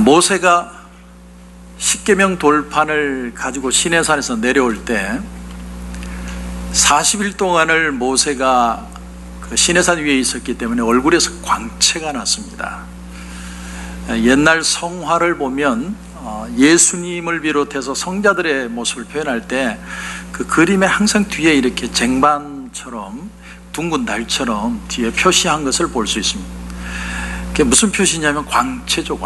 모세가 십계명 돌판을 가지고 시내산에서 내려올 때 40일 동안을 모세가 그 시내산 위에 있었기 때문에 얼굴에서 광채가 났습니다. 옛날 성화를 보면 예수님을 비롯해서 성자들의 모습을 표현할 때 그 그림에 항상 뒤에 이렇게 쟁반처럼 둥근 달처럼 뒤에 표시한 것을 볼 수 있습니다. 그게 무슨 표시냐면 광채죠.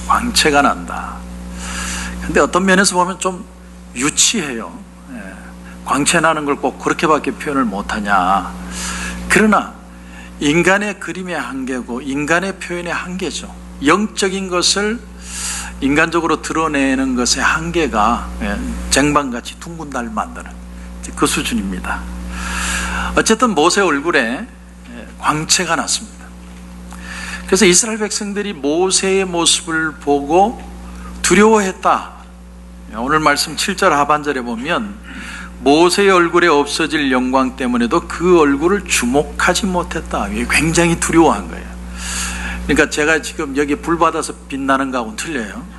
광채가 난다. 근데 어떤 면에서 보면 좀 유치해요. 광채 나는 걸 꼭 그렇게밖에 표현을 못하냐. 그러나 인간의 그림의 한계고 인간의 표현의 한계죠. 영적인 것을 인간적으로 드러내는 것의 한계가 쟁반같이 둥근 달 만드는 그 수준입니다. 어쨌든 모세 얼굴에 광채가 났습니다. 그래서 이스라엘 백성들이 모세의 모습을 보고 두려워했다. 오늘 말씀 7절 하반절에 보면 모세의 얼굴에 없어질 영광 때문에도 그 얼굴을 주목하지 못했다. 굉장히 두려워한 거예요. 그러니까 제가 지금 여기 불 받아서 빛나는 거하고는 틀려요.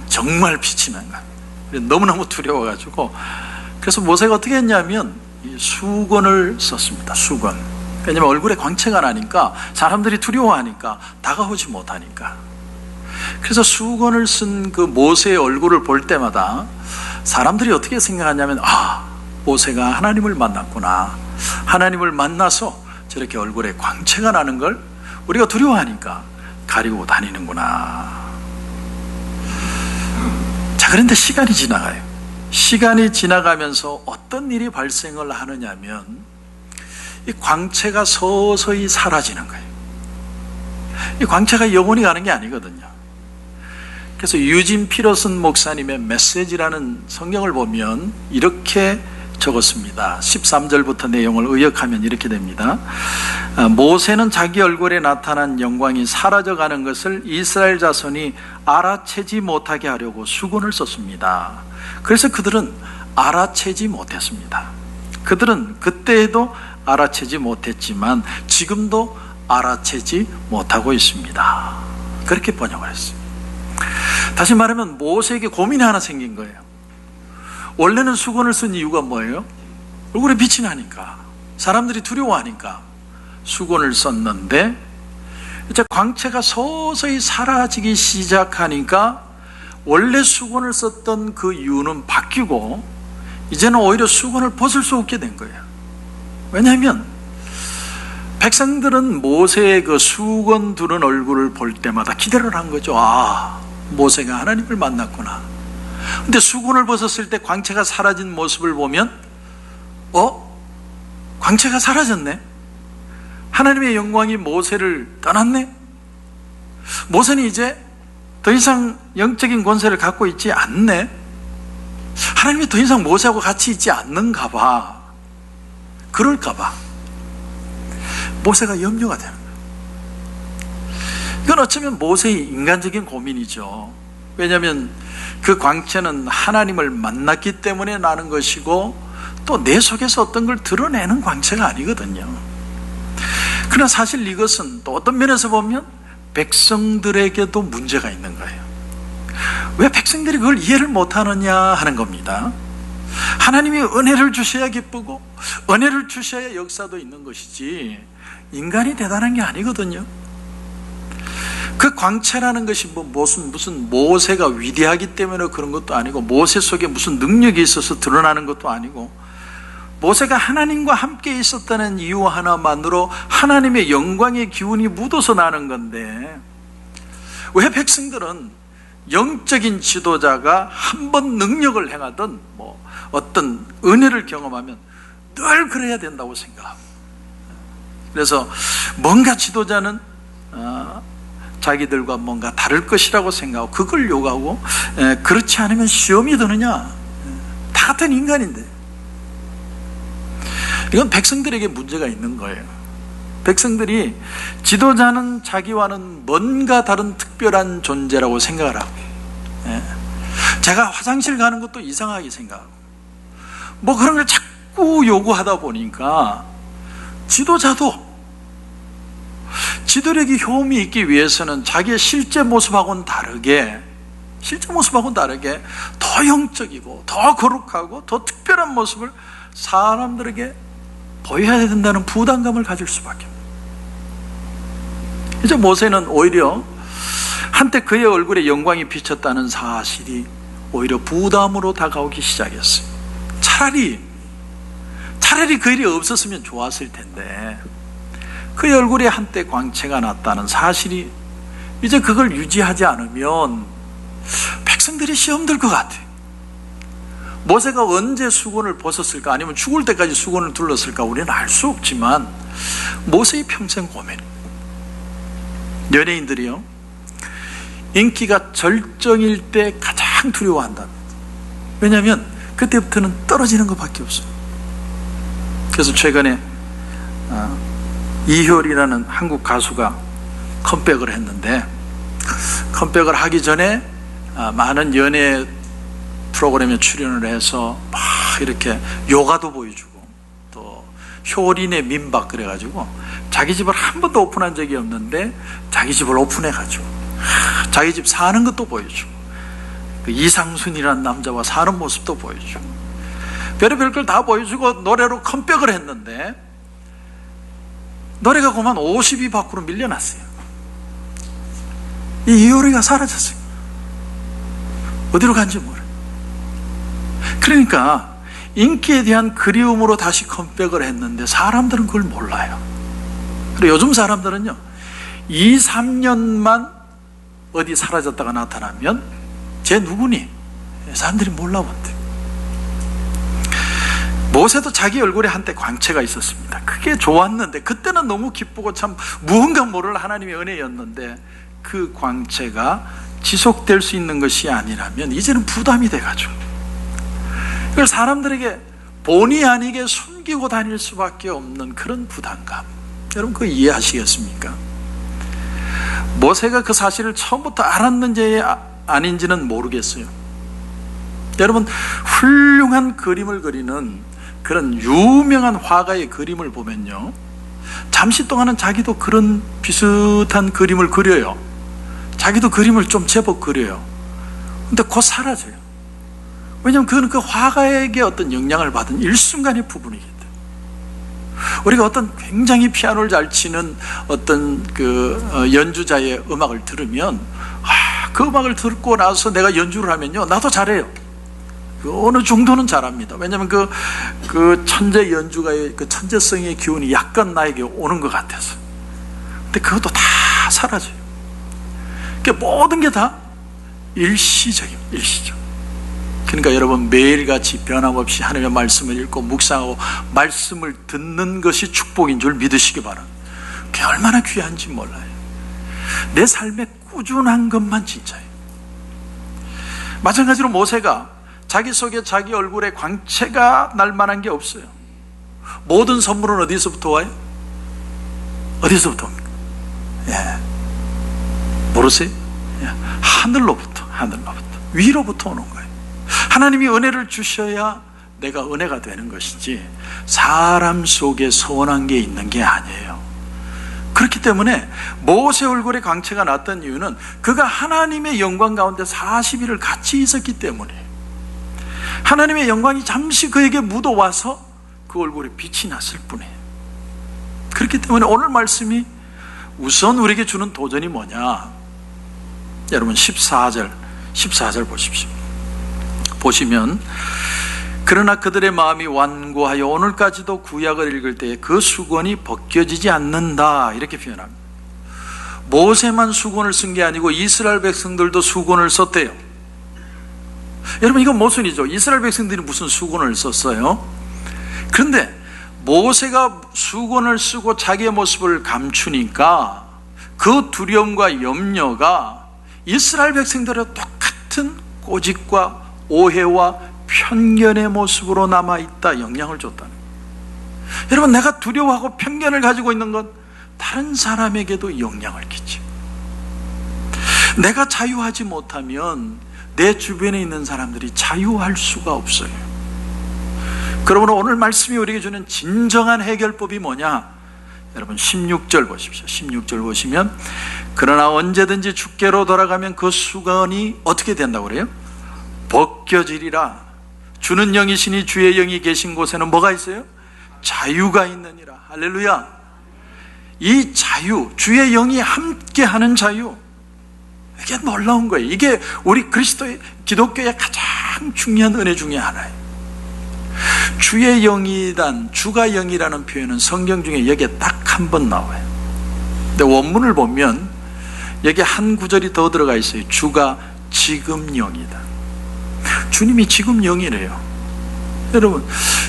정말 빛이 난 거예요. 너무너무 두려워가지고 그래서 모세가 어떻게 했냐면 수건을 썼습니다. 수건. 왜냐하면 얼굴에 광채가 나니까 사람들이 두려워하니까 다가오지 못하니까. 그래서 수건을 쓴 그 모세의 얼굴을 볼 때마다 사람들이 어떻게 생각하냐면 모세가 하나님을 만났구나. 하나님을 만나서 저렇게 얼굴에 광채가 나는 걸 우리가 두려워하니까 가리고 다니는구나. 자, 그런데 시간이 지나가요. 시간이 지나가면서 어떤 일이 발생을 하느냐면 이 광채가 서서히 사라지는 거예요. 이 광채가 영원히 가는 게 아니거든요. 그래서 유진 피러슨 목사님의 메시지라는 성경을 보면 이렇게 적었습니다. 13절부터 내용을 의역하면 이렇게 됩니다. 모세는 자기 얼굴에 나타난 영광이 사라져가는 것을 이스라엘 자손이 알아채지 못하게 하려고 수건을 썼습니다. 그래서 그들은 알아채지 못했습니다. 그들은 그때에도 알아채지 못했지만 지금도 알아채지 못하고 있습니다. 그렇게 번역을 했어요. 다시 말하면 모세에게 고민이 하나 생긴 거예요. 원래는 수건을 쓴 이유가 뭐예요? 얼굴에 빛이 나니까, 사람들이 두려워하니까 수건을 썼는데 이제 광채가 서서히 사라지기 시작하니까 원래 수건을 썼던 그 이유는 바뀌고 이제는 오히려 수건을 벗을 수 없게 된 거예요. 왜냐하면 백성들은 모세의 그 수건 두른 얼굴을 볼 때마다 기대를 한 거죠. 모세가 하나님을 만났구나. 근데 수건을 벗었을 때 광채가 사라진 모습을 보면 광채가 사라졌네. 하나님의 영광이 모세를 떠났네. 모세는 이제 더 이상 영적인 권세를 갖고 있지 않네. 하나님이 더 이상 모세하고 같이 있지 않는가 봐. 그럴까 봐 모세가 염려가 되는 거예요. 이건 어쩌면 모세의 인간적인 고민이죠. 왜냐하면 그 광채는 하나님을 만났기 때문에 나는 것이고 또 내 속에서 어떤 걸 드러내는 광채가 아니거든요. 그러나 사실 이것은 또 어떤 면에서 보면 백성들에게도 문제가 있는 거예요. 왜 백성들이 그걸 이해를 못하느냐 하는 겁니다. 하나님이 은혜를 주셔야 기쁘고 은혜를 주셔야 역사도 있는 것이지 인간이 대단한 게 아니거든요. 그 광채라는 것이 무슨 모세가 위대하기 때문에 그런 것도 아니고 모세 속에 무슨 능력이 있어서 드러나는 것도 아니고 모세가 하나님과 함께 있었다는 이유 하나만으로 하나님의 영광의 기운이 묻어서 나는 건데 왜 백성들은 영적인 지도자가 한 번 능력을 행하든 어떤 은혜를 경험하면 늘 그래야 된다고 생각합니다. 그래서 뭔가 지도자는 자기들과 뭔가 다를 것이라고 생각하고 그걸 요구하고 그렇지 않으면 시험이 드느냐. 다 같은 인간인데 이건 백성들에게 문제가 있는 거예요. 백성들이 지도자는 자기와는 뭔가 다른 특별한 존재라고 생각을 하고 제가 화장실 가는 것도 이상하게 생각하고 그런 걸 자꾸 요구하다 보니까 지도자도 지도력이 효험이 있기 위해서는 자기의 실제 모습하고는 다르게 더 영적이고 더 거룩하고 더 특별한 모습을 사람들에게 보여야 된다는 부담감을 가질 수밖에 없어요. 이제 모세는 오히려 한때 그의 얼굴에 영광이 비쳤다는 사실이 오히려 부담으로 다가오기 시작했어요. 차라리 그 일이 없었으면 좋았을 텐데, 그의 얼굴에 한때 광채가 났다는 사실이 이제 그걸 유지하지 않으면 백성들이 시험 들 것 같아요. 모세가 언제 수건을 벗었을까, 아니면 죽을 때까지 수건을 둘렀을까 우리는 알 수 없지만 모세의 평생 고민. 연예인들이요, 인기가 절정일 때 가장 두려워한다. 왜냐하면 그때부터는 떨어지는 것밖에 없어요. 그래서 최근에 이효리라는 한국 가수가 컴백을 했는데, 컴백을 하기 전에 많은 연예 프로그램에 출연을 해서 막 이렇게 요가도 보여주고, 또 효린의 민박 그래가지고 자기 집을 한 번도 오픈한 적이 없는데 자기 집을 오픈해가지고 자기 집 사는 것도 보여주고, 그 이상순이라는 남자와 사는 모습도 보여주고, 별의별 걸 다 보여주고 노래로 컴백을 했는데 노래가 그만 50위 밖으로 밀려났어요. 이 이효리가 사라졌어요. 어디로 간지 모르. 그러니까 인기에 대한 그리움으로 다시 컴백을 했는데 사람들은 그걸 몰라요. 그리고 요즘 사람들은요, 2, 3년만 어디 사라졌다가 나타나면 쟤 누구니? 사람들이 몰라본대. 모세도 자기 얼굴에 한때 광채가 있었습니다. 그게 좋았는데, 그때는 너무 기쁘고 참 무언가 모를 하나님의 은혜였는데, 그 광채가 지속될 수 있는 것이 아니라면 이제는 부담이 돼가지고 이걸 사람들에게 본의 아니게 숨기고 다닐 수밖에 없는 그런 부담감. 여러분 그거 이해하시겠습니까? 모세가 그 사실을 처음부터 알았는지 아닌지는 모르겠어요. 여러분, 훌륭한 그림을 그리는 그런 유명한 화가의 그림을 보면요, 잠시 동안은 자기도 그런 비슷한 그림을 그려요. 자기도 그림을 좀 제법 그려요. 근데 곧 사라져요. 왜냐하면 그건 그 화가에게 어떤 영향을 받은 일순간의 부분이기 때문에. 우리가 어떤 굉장히 피아노를 잘 치는 어떤 그 연주자의 음악을 들으면, 그 음악을 듣고 나서 내가 연주를 하면요, 나도 잘해요. 어느 정도는 잘합니다. 왜냐하면 그 천재 연주가의 그 천재성의 기운이 약간 나에게 오는 것 같아서. 근데 그것도 다 사라져요. 그러니까 모든 게 다 일시적입니다. 일시적. 그러니까 여러분, 매일같이 변함없이 하나님의 말씀을 읽고 묵상하고 말씀을 듣는 것이 축복인 줄 믿으시기 바랍니다. 그게 얼마나 귀한지 몰라요. 내 삶에 꾸준한 것만 진짜예요. 마찬가지로 모세가 자기 속에 자기 얼굴에 광채가 날 만한 게 없어요. 모든 선물은 어디서부터 와요? 어디서부터 옵니까? 모르세요? 하늘로부터 위로부터 오는 거예요. 하나님이 은혜를 주셔야 내가 은혜가 되는 것이지 사람 속에 선한 게 있는 게 아니에요. 그렇기 때문에 모세 얼굴에 광채가 났던 이유는 그가 하나님의 영광 가운데 40일을 같이 있었기 때문에, 하나님의 영광이 잠시 그에게 묻어와서 그 얼굴에 빛이 났을 뿐이에요. 그렇기 때문에 오늘 말씀이 우선 우리에게 주는 도전이 뭐냐? 여러분 14절 보십시오. 보시면, 그러나 그들의 마음이 완고하여 오늘까지도 구약을 읽을 때에 그 수건이 벗겨지지 않는다, 이렇게 표현합니다. 모세만 수건을 쓴 게 아니고 이스라엘 백성들도 수건을 썼대요. 여러분, 이건 모순이죠. 이스라엘 백성들이 무슨 수건을 썼어요? 그런데 모세가 수건을 쓰고 자기의 모습을 감추니까 그 두려움과 염려가 이스라엘 백성들의 똑같은 꼬집과 오해와 편견의 모습으로 남아있다, 영향을 줬다는 거예요. 여러분, 내가 두려워하고 편견을 가지고 있는 건 다른 사람에게도 영향을 끼쳐요. 내가 자유하지 못하면 내 주변에 있는 사람들이 자유할 수가 없어요. 그러므로 오늘 말씀이 우리에게 주는 진정한 해결법이 뭐냐? 여러분 16절 보십시오. 16절 보시면 그러나 언제든지 주께로 돌아가면 그 수건이 어떻게 된다고 그래요? 벗겨지리라. 주는 영이시니 주의 영이 계신 곳에는 뭐가 있어요? 자유가 있느니라. 할렐루야. 이 자유, 주의 영이 함께하는 자유, 이게 놀라운 거예요. 이게 우리 그리스도의 기독교의 가장 중요한 은혜 중에 하나예요. 주의 영이란, 주가 영이라는 표현은 성경 중에 여기에 딱 한 번 나와요. 근데 원문을 보면 여기 한 구절이 더 들어가 있어요. 주가 지금 영이다. 주님이 지금 영이래요. 여러분,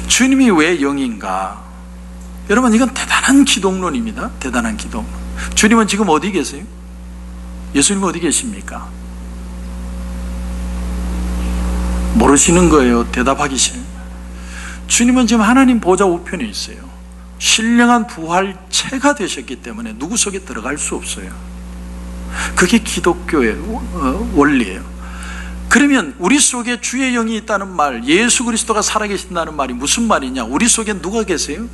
주님이 왜 영인가? 여러분, 이건 대단한 기독론입니다. 대단한 기독론. 주님은 지금 어디 계세요? 예수님 어디 계십니까? 모르시는 거예요? 대답하기 싫어요? 주님은 지금 하나님 보좌 우편에 있어요. 신령한 부활체가 되셨기 때문에 누구 속에 들어갈 수 없어요. 그게 기독교의 원리예요. 그러면 우리 속에 주의 영이 있다는 말, 예수 그리스도가 살아계신다는 말이 무슨 말이냐? 우리 속에 누가 계세요?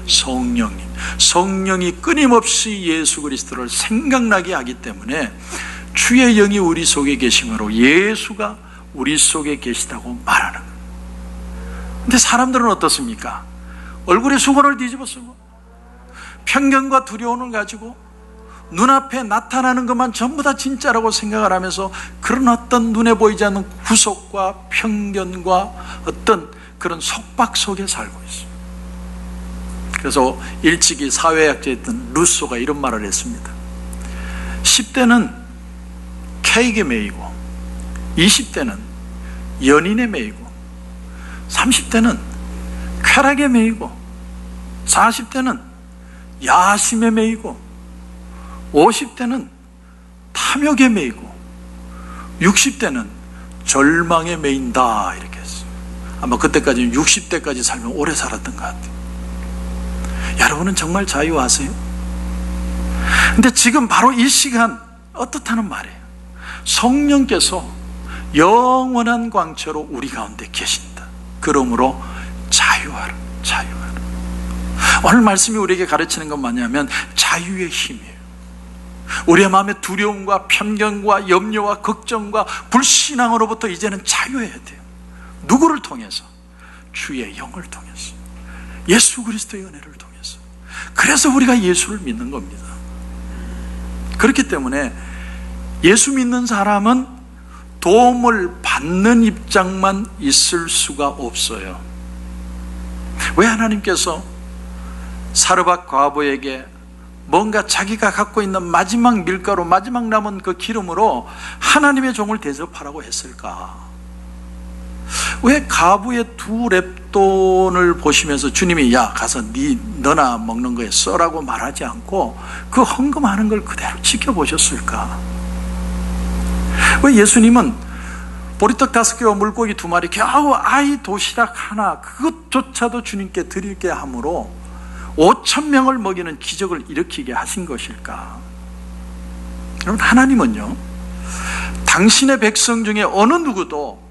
성령님. 성령이 끊임없이 예수 그리스도를 생각나게 하기 때문에 주의 영이 우리 속에 계심으로 예수가 우리 속에 계시다고 말하는 거예요. 근데 사람들은 어떻습니까? 얼굴에 수건을 뒤집어 쓰고 편견과 두려움을 가지고 눈앞에 나타나는 것만 전부 다 진짜라고 생각을 하면서 그런 어떤 눈에 보이지 않는 구속과 편견과 어떤 그런 속박 속에 살고 있어요. 그래서 일찍이 사회학자였던 루소가 이런 말을 했습니다. 10대는 케이크에 매이고 20대는 연인에 매이고 30대는 쾌락에 매이고 40대는 야심에 매이고 50대는 탐욕에 매이고 60대는 절망에 매인다, 이렇게 했어요. 아마 그때까지는 60대까지 살면 오래 살았던 것 같아요. 여러분은 정말 자유하세요? 근데 지금 바로 이 시간 어떻다는 말이에요? 성령께서 영원한 광채로 우리 가운데 계신다. 그러므로 자유하라, 자유하라. 오늘 말씀이 우리에게 가르치는 건 뭐냐면 자유의 힘이에요. 우리의 마음의 두려움과 편견과 염려와 걱정과 불신앙으로부터 이제는 자유해야 돼요. 누구를 통해서? 주의 영을 통해서, 예수 그리스도의 은혜를 통해서. 그래서 우리가 예수를 믿는 겁니다. 그렇기 때문에 예수 믿는 사람은 도움을 받는 입장만 있을 수가 없어요. 왜 하나님께서 사르밧 과부에게 뭔가 자기가 갖고 있는 마지막 밀가루, 마지막 남은 그 기름으로 하나님의 종을 대접하라고 했을까? 왜 과부의 2렙돈을 보시면서 주님이 야 가서 너나 먹는 거에 써라고 말하지 않고 그 헌금하는 걸 그대로 지켜보셨을까? 왜 예수님은 보리떡 5개와 물고기 2마리 겨우 아이 도시락 하나 그것조차도 주님께 드리게 함으로 5,000명을 먹이는 기적을 일으키게 하신 것일까? 여러분, 하나님은요 당신의 백성 중에 어느 누구도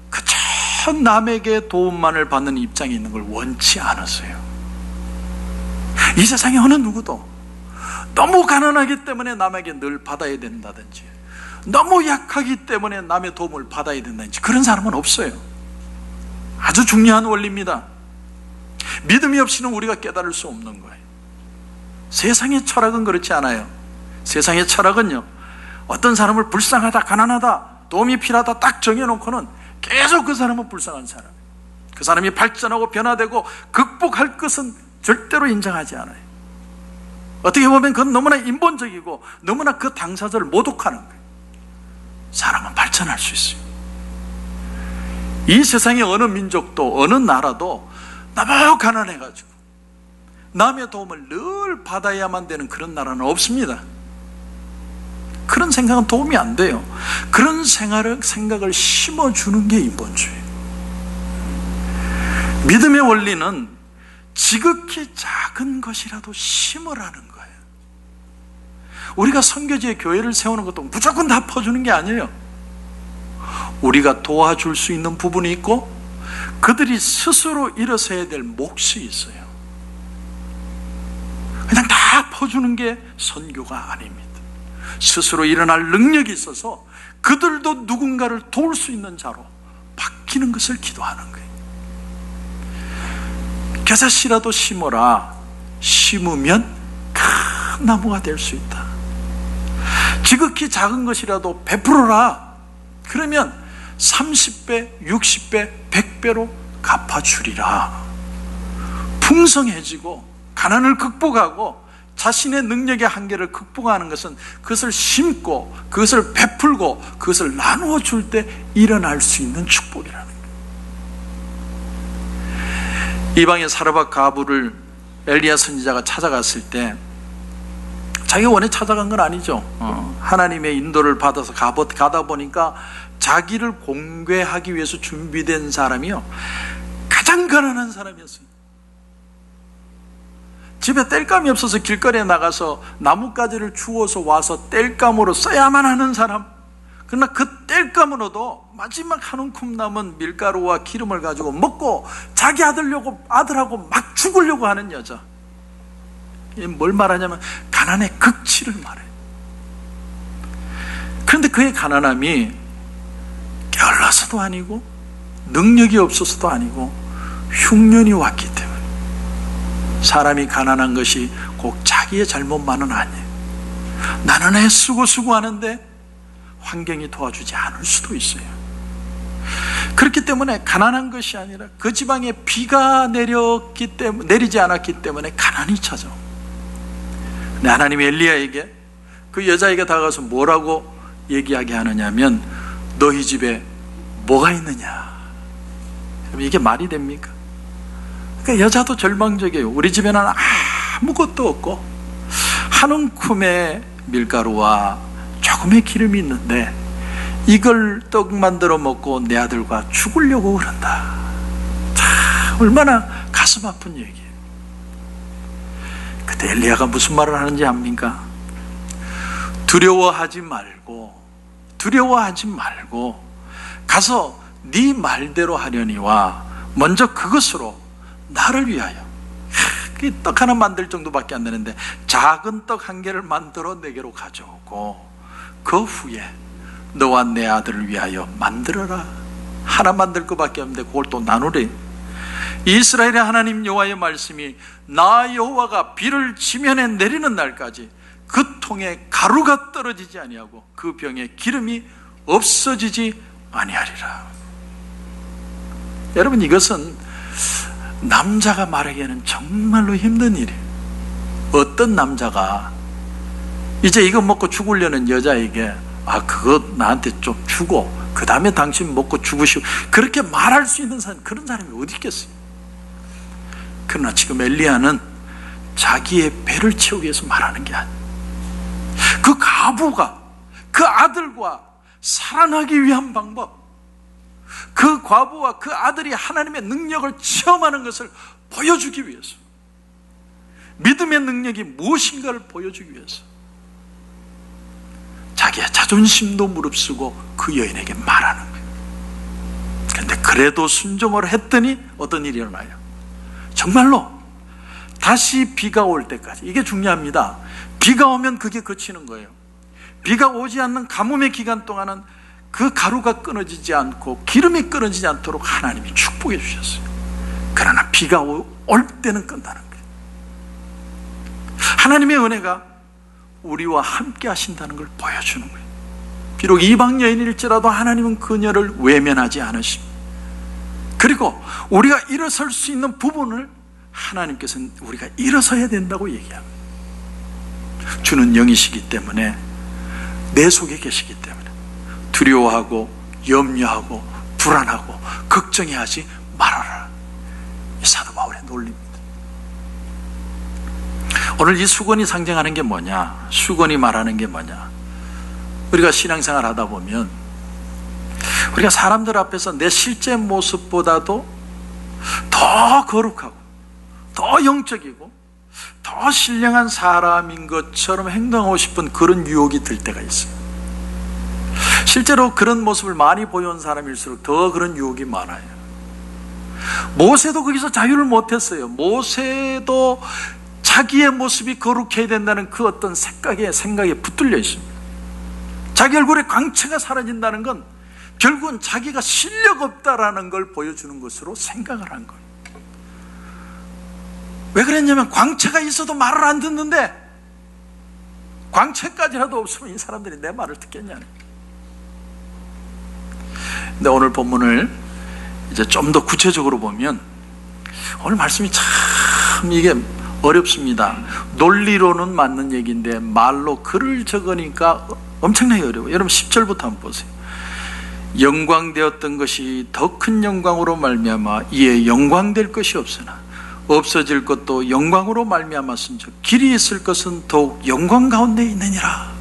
그저 남에게 도움만을 받는 입장에 있는 걸 원치 않으세요. 이 세상에 어느 누구도 너무 가난하기 때문에 남에게 늘 받아야 된다든지 너무 약하기 때문에 남의 도움을 받아야 된다든지 그런 사람은 없어요. 아주 중요한 원리입니다. 믿음이 없이는 우리가 깨달을 수 없는 거예요. 세상의 철학은 그렇지 않아요. 세상의 철학은요 어떤 사람을 불쌍하다, 가난하다, 도움이 필요하다 딱 정해놓고는 계속 그 사람은 불쌍한 사람, 그 사람이 발전하고 변화되고 극복할 것은 절대로 인정하지 않아요. 어떻게 보면 그건 너무나 인본적이고 너무나 그 당사자를 모독하는 거예요. 사람은 발전할 수 있어요. 이 세상의 어느 민족도 어느 나라도 너무 가난해가지고 남의 도움을 늘 받아야만 되는 그런 나라는 없습니다. 그런 생각은 도움이 안 돼요. 그런 생각을 심어주는 게 인본주의. 믿음의 원리는 지극히 작은 것이라도 심으라는 거예요. 우리가 선교지에 교회를 세우는 것도 무조건 다 퍼주는 게 아니에요. 우리가 도와줄 수 있는 부분이 있고 그들이 스스로 일어서야 될 몫이 있어요. 그냥 다 퍼주는 게 선교가 아닙니다. 스스로 일어날 능력이 있어서 그들도 누군가를 도울 수 있는 자로 바뀌는 것을 기도하는 거예요. 겨자씨라도 심어라. 심으면 큰 나무가 될 수 있다. 지극히 작은 것이라도 베풀어라. 그러면 30배, 60배, 100배로 갚아주리라. 풍성해지고 가난을 극복하고 자신의 능력의 한계를 극복하는 것은 그것을 심고 그것을 베풀고 그것을 나누어 줄 때 일어날 수 있는 축복이라는 거예요. 이방의 사르밧 과부를 엘리야 선지자가 찾아갔을 때 자기가 원해 찾아간 건 아니죠. 하나님의 인도를 받아서 가다 보니까 자기를 공개하기 위해서 준비된 사람이요, 가장 가난한 사람이었어요. 집에 땔감이 없어서 길거리에 나가서 나뭇가지를 주워서 와서 땔감으로 써야만 하는 사람. 그러나 그 땔감으로도 마지막 한 움큼 남은 밀가루와 기름을 가지고 먹고 자기 아들하고 막 죽으려고 하는 여자. 뭘 말하냐면 가난의 극치를 말해요. 그런데 그의 가난함이 게을러서도 아니고 능력이 없어서도 아니고 흉년이 왔기 때문에, 사람이 가난한 것이 꼭 자기의 잘못만은 아니에요. 나는 애쓰고 수고하는데 환경이 도와주지 않을 수도 있어요. 그렇기 때문에 가난한 것이 아니라 그 지방에 비가 내리지 않았기 때문에 가난이 찾아옵니다. 근데 하나님이 엘리야에게, 그 여자에게 다가가서 뭐라고 얘기하게 하느냐면, 너희 집에 뭐가 있느냐. 이게 말이 됩니까? 그러니까 여자도 절망적이에요. 우리 집에는 아무것도 없고 한 움큼의 밀가루와 조금의 기름이 있는데 이걸 떡 만들어 먹고 내 아들과 죽으려고 그런다. 참 얼마나 가슴 아픈 얘기예요. 그때 엘리야가 무슨 말을 하는지 압니까? 두려워하지 말고 가서 네 말대로 하려니와 먼저 그것으로 나를 위하여, 떡 하나 만들 정도밖에 안 되는데 작은 떡 한 개를 만들어 내게로 가져오고 그 후에 너와 내 아들을 위하여 만들어라. 하나 만들 것밖에 없는데 그걸 또 나누래. 이스라엘의 하나님 여호와의 말씀이 나 여호와가 비를 지면에 내리는 날까지 그 통에 가루가 떨어지지 아니하고 그 병에 기름이 없어지지 아니하리라. 여러분, 이것은 남자가 말하기에는 정말로 힘든 일이에요. 어떤 남자가 이제 이거 먹고 죽으려는 여자에게 그거 나한테 좀 주고 그 다음에 당신 먹고 죽으시고, 그렇게 말할 수 있는 사람, 그런 사람이 어디 있겠어요? 그러나 지금 엘리야는 자기의 배를 채우기 위해서 말하는 게 아니에요. 그 과부가 그 아들과 살아나기 위한 방법, 그 과부와 그 아들이 하나님의 능력을 체험하는 것을 보여주기 위해서, 믿음의 능력이 무엇인가를 보여주기 위해서 자기의 자존심도 무릅쓰고 그 여인에게 말하는 거예요. 그런데 그래도 순종을 했더니 어떤 일이 일어나요? 정말로 다시 비가 올 때까지, 이게 중요합니다. 비가 오면 그게 그치는 거예요. 비가 오지 않는 가뭄의 기간 동안은 그 가루가 끊어지지 않고 기름이 끊어지지 않도록 하나님이 축복해 주셨어요. 그러나 비가 올 때는 끝나는 거예요. 하나님의 은혜가 우리와 함께 하신다는 걸 보여주는 거예요. 비록 이방 여인일지라도 하나님은 그녀를 외면하지 않으십니다. 그리고 우리가 일어설 수 있는 부분을 하나님께서는 우리가 일어서야 된다고 얘기합니다. 주는 영이시기 때문에, 내 속에 계시기 때문에 두려워하고 염려하고 불안하고 걱정해하지 말아라. 이 사도 바울의 논리입니다. 오늘 이 수건이 상징하는 게 뭐냐? 수건이 말하는 게 뭐냐? 우리가 신앙생활 하다 보면 우리가 사람들 앞에서 내 실제 모습보다도 더 거룩하고 더 영적이고 더 신령한 사람인 것처럼 행동하고 싶은 그런 유혹이 들 때가 있어요. 실제로 그런 모습을 많이 보여온 사람일수록 더 그런 유혹이 많아요. 모세도 거기서 자유를 못했어요. 모세도 자기의 모습이 거룩해야 된다는 그 어떤 생각에 붙들려 있습니다. 자기 얼굴에 광채가 사라진다는 건 결국은 자기가 실력 없다라는 걸 보여주는 것으로 생각을 한 거예요. 왜 그랬냐면 광채가 있어도 말을 안 듣는데 광채까지라도 없으면 이 사람들이 내 말을 듣겠냐는. 근데 오늘 본문을 이제 좀 더 구체적으로 보면 오늘 말씀이 참 이게 어렵습니다. 논리로는 맞는 얘기인데 말로 글을 적으니까 엄청나게 어려워요. 여러분 10절부터 한번 보세요. 영광되었던 것이 더 큰 영광으로 말미암아 이에 영광될 것이 없으나 없어질 것도 영광으로 말미암았은즉 길이 있을 것은 더욱 영광 가운데 있느니라.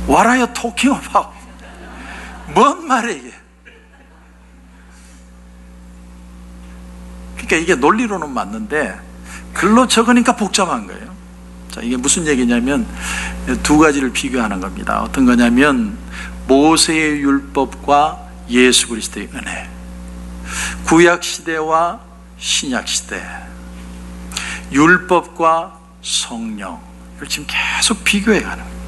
What are you talking about? 뭔 말이야 이게? 그러니까 이게 논리로는 맞는데 글로 적으니까 복잡한 거예요. 자, 이게 무슨 얘기냐면 두 가지를 비교하는 겁니다. 어떤 거냐면 모세의 율법과 예수 그리스도의 은혜, 구약 시대와 신약 시대, 율법과 성령, 이걸 지금 계속 비교해 가는 거예요.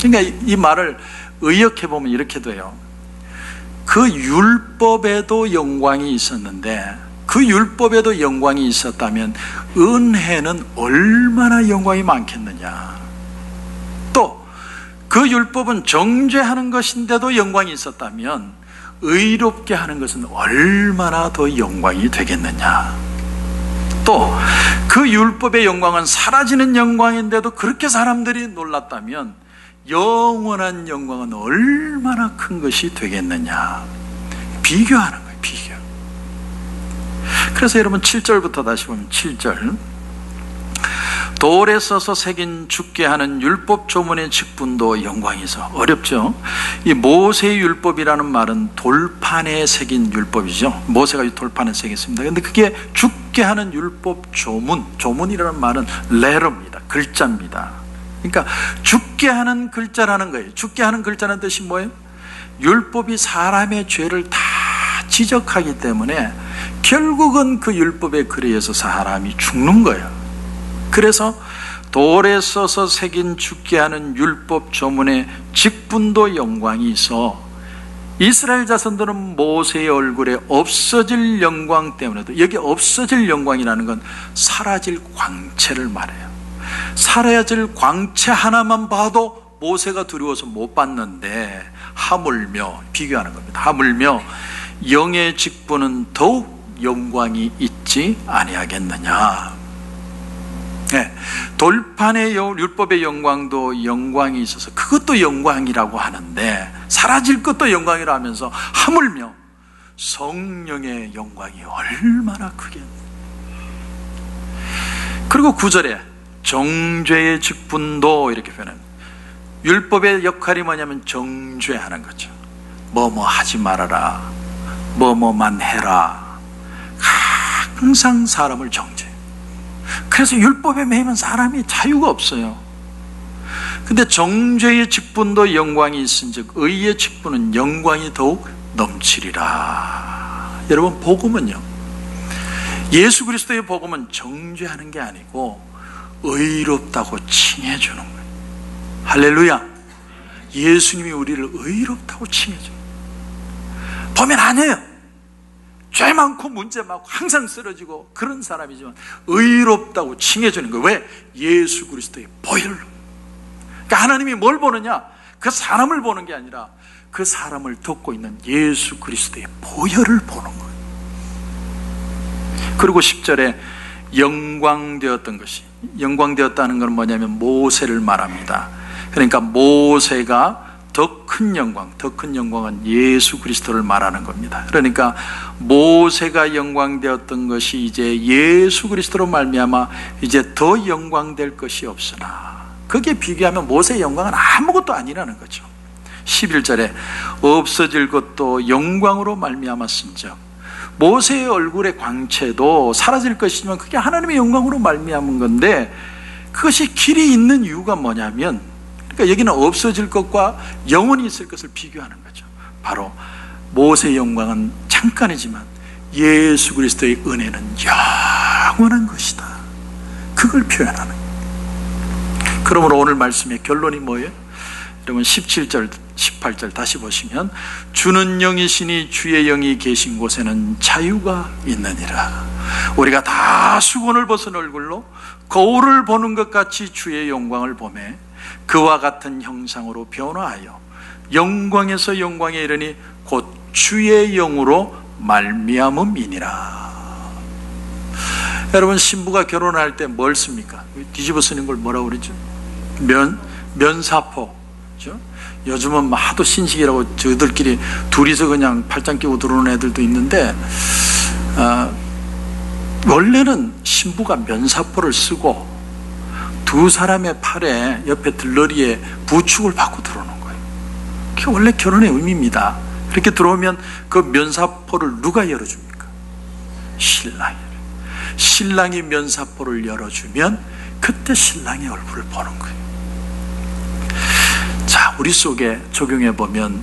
그러니까 이 말을 의역해 보면 이렇게 돼요. 그 율법에도 영광이 있었는데 그 율법에도 영광이 있었다면 은혜는 얼마나 영광이 많겠느냐. 또 그 율법은 정죄하는 것인데도 영광이 있었다면 의롭게 하는 것은 얼마나 더 영광이 되겠느냐. 또 그 율법의 영광은 사라지는 영광인데도 그렇게 사람들이 놀랐다면 영원한 영광은 얼마나 큰 것이 되겠느냐. 비교하는 거예요. 비교. 그래서 여러분 7절부터 다시 보면 7절, 돌에 써서 새긴 죽게 하는 율법 조문의 직분도 영광이 있어. 어렵죠. 이 모세의 율법이라는 말은 돌판에 새긴 율법이죠. 모세가 돌판에 새겼습니다. 근데 그게 죽게 하는 율법 조문이라는 말은 레터입니다. 글자입니다. 그러니까 죽게 하는 글자라는 거예요. 죽게 하는 글자는 뜻이 뭐예요? 율법이 사람의 죄를 다 지적하기 때문에 결국은 그 율법의 글에 의해서 사람이 죽는 거예요. 그래서 돌에 써서 새긴 죽게 하는 율법 조문의 직분도 영광이 있어 이스라엘 자손들은 모세의 얼굴에 없어질 영광 때문에도, 여기 없어질 영광이라는 건 사라질 광채를 말해요. 사라질 광채 하나만 봐도 모세가 두려워서 못 봤는데 하물며, 비교하는 겁니다. 하물며 영의 직분은 더욱 영광이 있지 아니하겠느냐. 네, 돌판의 율법의 영광도 영광이 있어서 그것도 영광이라고 하는데 사라질 것도 영광이라 하면서 하물며 성령의 영광이 얼마나 크겠느냐. 그리고 9절에 정죄의 직분도 이렇게 표현합니다. 율법의 역할이 뭐냐면 정죄하는 거죠. 뭐뭐 하지 말아라, 뭐뭐만 해라. 항상 사람을 정죄. 그래서 율법에 매이면 사람이 자유가 없어요. 근데 정죄의 직분도 영광이 있은즉 의의 직분은 영광이 더욱 넘치리라. 여러분, 복음은요, 예수 그리스도의 복음은 정죄하는 게 아니고 의롭다고 칭해주는 거예요. 할렐루야. 예수님이 우리를 의롭다고 칭해줘요. 보면 안 해요. 죄 많고 문제 많고 항상 쓰러지고 그런 사람이지만 의롭다고 칭해주는 거예요. 왜? 예수 그리스도의 보혈로. 그러니까 하나님이 뭘 보느냐? 그 사람을 보는 게 아니라 그 사람을 덮고 있는 예수 그리스도의 보혈을 보는 거예요. 그리고 10절에 영광되었던 것이, 영광되었다는 건 뭐냐면 모세를 말합니다. 그러니까 모세가 더 큰 영광, 더 큰 영광은 예수 그리스도를 말하는 겁니다. 그러니까 모세가 영광되었던 것이 이제 예수 그리스도로 말미암아 이제 더 영광될 것이 없으나, 거기에 비교하면 모세의 영광은 아무것도 아니라는 거죠. 11절에 없어질 것도 영광으로 말미암았은즉, 모세의 얼굴의 광채도 사라질 것이지만 그게 하나님의 영광으로 말미암은 건데, 그것이 길이 있는 이유가 뭐냐면, 그러니까 여기는 없어질 것과 영원히 있을 것을 비교하는 거죠. 바로 모세의 영광은 잠깐이지만 예수 그리스도의 은혜는 영원한 것이다. 그걸 표현하는 거예요. 그러므로 오늘 말씀의 결론이 뭐예요? 여러분 17절 18절 다시 보시면, 주는 영이시니 주의 영이 계신 곳에는 자유가 있느니라. 우리가 다 수건을 벗은 얼굴로 거울을 보는 것 같이 주의 영광을 보매 그와 같은 형상으로 변화하여 영광에서 영광에 이르니 곧 주의 영으로 말미암음이니라. 여러분, 신부가 결혼할 때 뭘 씁니까? 뒤집어 쓰는 걸 뭐라고 그러죠? 면사포. 그렇죠? 요즘은 하도 신식이라고 저들끼리 둘이서 그냥 팔짱 끼고 들어오는 애들도 있는데, 원래는 신부가 면사포를 쓰고 두 사람의 팔에 옆에 들러리에 부축을 받고 들어오는 거예요. 그게 원래 결혼의 의미입니다. 그렇게 들어오면 그 면사포를 누가 열어줍니까? 신랑이. 신랑이 면사포를 열어주면 그때 신랑의 얼굴을 보는 거예요. 자, 우리 속에 적용해 보면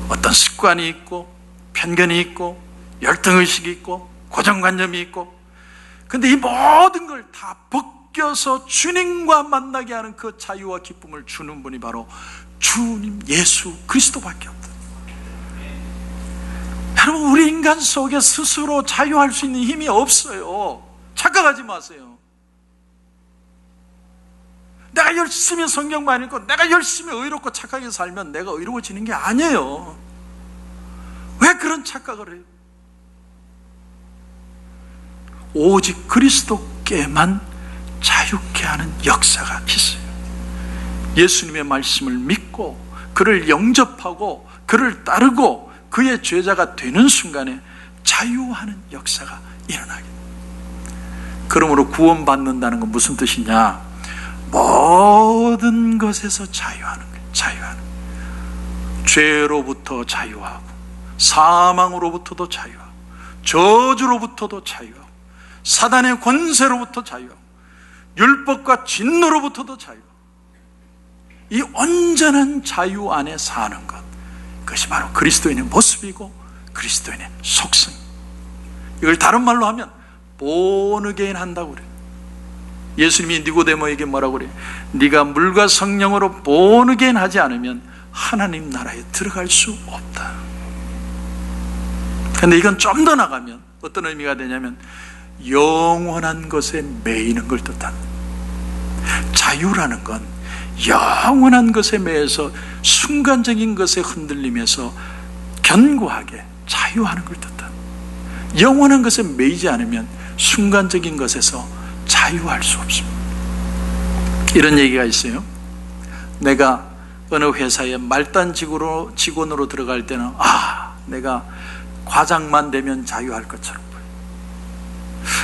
어떤 습관이 있고 편견이 있고 열등의식이 있고 고정관념이 있고, 근데 이 모든 걸 다 벗겨서 주님과 만나게 하는 그 자유와 기쁨을 주는 분이 바로 주님 예수 그리스도밖에 없다. 여러분, 우리 인간 속에 스스로 자유할 수 있는 힘이 없어요. 착각하지 마세요. 내가 열심히 성경만 읽고 내가 열심히 의롭고 착하게 살면 내가 의로워지는 게 아니에요. 왜 그런 착각을 해요? 오직 그리스도께만 자유케 하는 역사가 있어요. 예수님의 말씀을 믿고 그를 영접하고 그를 따르고 그의 제자가 되는 순간에 자유하는 역사가 일어나게 됩니다. 그러므로 구원받는다는 건 무슨 뜻이냐? 모든 것에서 자유하는 거예요. 자유하는 거예요. 죄로부터 자유하고 사망으로부터도 자유하고 저주로부터도 자유하고 사단의 권세로부터 자유하고 율법과 진노로부터도 자유하고, 이 온전한 자유 안에 사는 것, 그것이 바로 그리스도인의 모습이고 그리스도인의 속성. 이걸 다른 말로 하면 본어게인 한다고 그래요. 예수님이 니고데모에게 뭐라고 그래요? 네가 물과 성령으로 본어게인 하지 않으면 하나님 나라에 들어갈 수 없다. 그런데 이건 좀 더 나가면 어떤 의미가 되냐면 영원한 것에 매이는 걸 뜻합니다. 자유라는 건 영원한 것에 매여서 순간적인 것에 흔들리면서 견고하게 자유하는 걸 뜻합니다. 영원한 것에 매이지 않으면 순간적인 것에서 자유할 수 없습니다. 이런 얘기가 있어요. 내가 어느 회사에 말단 직원으로 들어갈 때는 내가 과장만 되면 자유할 것처럼 보여요.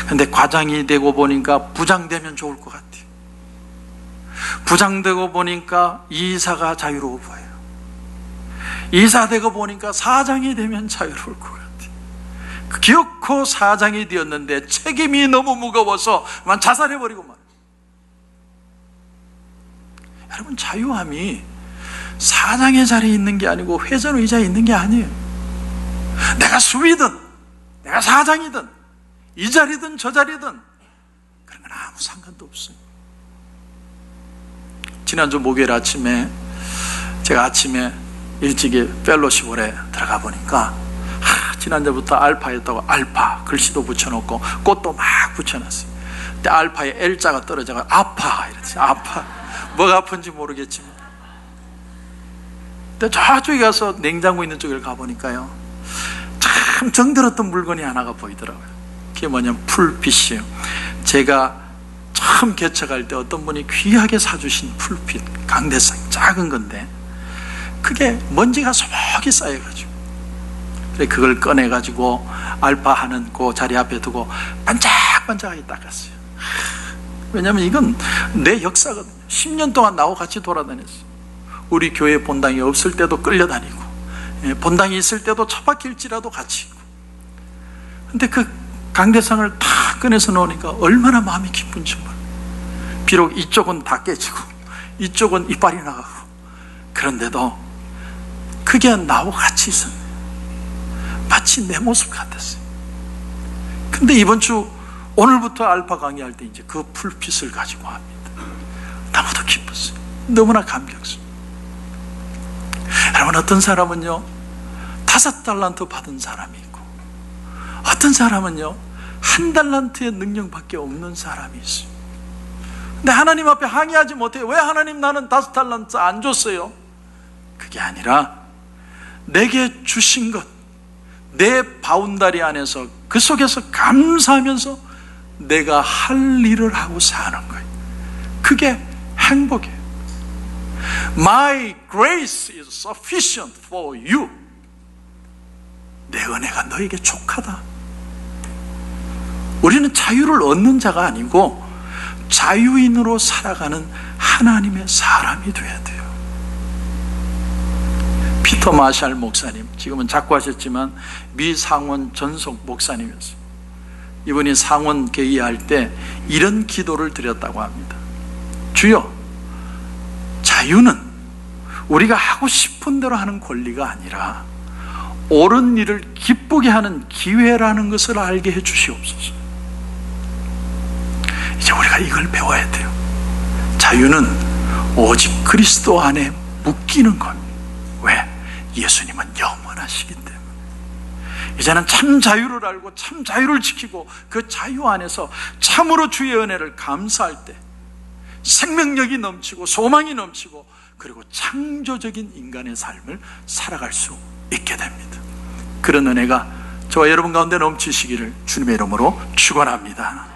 근데 과장이 되고 보니까 부장 되면 좋을 것 같아요. 부장 되고 보니까 이사가 자유로워 보여요. 이사 되고 보니까 사장이 되면 자유로울 것 같아요. 기어코 사장이 되었는데 책임이 너무 무거워서 자살해버리고 말아요. 여러분, 자유함이 사장의 자리에 있는 게 아니고 회전 의자에 있는 게 아니에요. 내가 수위든 내가 사장이든 이 자리든 저 자리든 그런 건 아무 상관도 없어요. 지난주 목요일 아침에 제가 아침에 일찍이 펠로시홀에 들어가 보니까 지난주부터 알파였다고 알파 글씨도 붙여놓고 꽃도 막 붙여놨어요. 근데 알파에 L자가 떨어져서 아파 이랬지. 아파. 뭐가 아픈지 모르겠지만. 근데 저쪽에 가서 냉장고 있는 쪽에 가보니까요, 참 정들었던 물건이 하나가 보이더라고요. 그게 뭐냐면 풀빛이에요. 제가 처음 개척할 때 어떤 분이 귀하게 사주신 풀빛, 강대상 작은 건데 그게 먼지가 소복이 쌓여가지고 그걸 꺼내가지고 알파 하는 그 자리 앞에 두고 반짝반짝하게 닦았어요. 왜냐하면 이건 내 역사거든요. 10년 동안 나하고 같이 돌아다녔어요. 우리 교회 본당이 없을 때도 끌려다니고 본당이 있을 때도 처박힐지라도 같이 있고. 근데 그 강대상을 다 꺼내서 놓으니까 얼마나 마음이 기쁜지 몰라요. 비록 이쪽은 다 깨지고 이쪽은 이빨이 나가고 그런데도 그게 나하고 같이 있었네요. 마치 내 모습 같았어요. 근데 이번 주 오늘부터 알파 강의할 때 이제 그 풀핏을 가지고 합니다. 너무도 기뻤어요. 너무나 감격스러워요. 여러분, 어떤 사람은요 5달란트 받은 사람이 있고, 어떤 사람은요 1달란트의 능력밖에 없는 사람이 있어요. 근데 하나님 앞에 항의하지 못해요. 왜 하나님 나는 5달란트 안 줬어요? 그게 아니라 내게 주신 것, 내 바운다리 안에서 그 속에서 감사하면서 내가 할 일을 하고 사는 거예요. 그게 행복이에요. My grace is sufficient for you. 내 은혜가 너에게 족하다. 우리는 자유를 얻는 자가 아니고 자유인으로 살아가는 하나님의 사람이 돼야 돼요. 피터 마샬 목사님, 지금은 작고하셨지만 미 상원 전속 목사님이었어요. 이분이 상원 개의할 때 이런 기도를 드렸다고 합니다. 주여, 자유는 우리가 하고 싶은 대로 하는 권리가 아니라 옳은 일을 기쁘게 하는 기회라는 것을 알게 해 주시옵소서. 이제 우리가 이걸 배워야 돼요. 자유는 오직 그리스도 안에 묶이는 겁니다. 왜? 예수님은 영원하시기 때문에. 이제는 참 자유를 알고 참 자유를 지키고 그 자유 안에서 참으로 주의 은혜를 감사할 때 생명력이 넘치고 소망이 넘치고 그리고 창조적인 인간의 삶을 살아갈 수 있게 됩니다. 그런 은혜가 저와 여러분 가운데 넘치시기를 주님의 이름으로 축원합니다.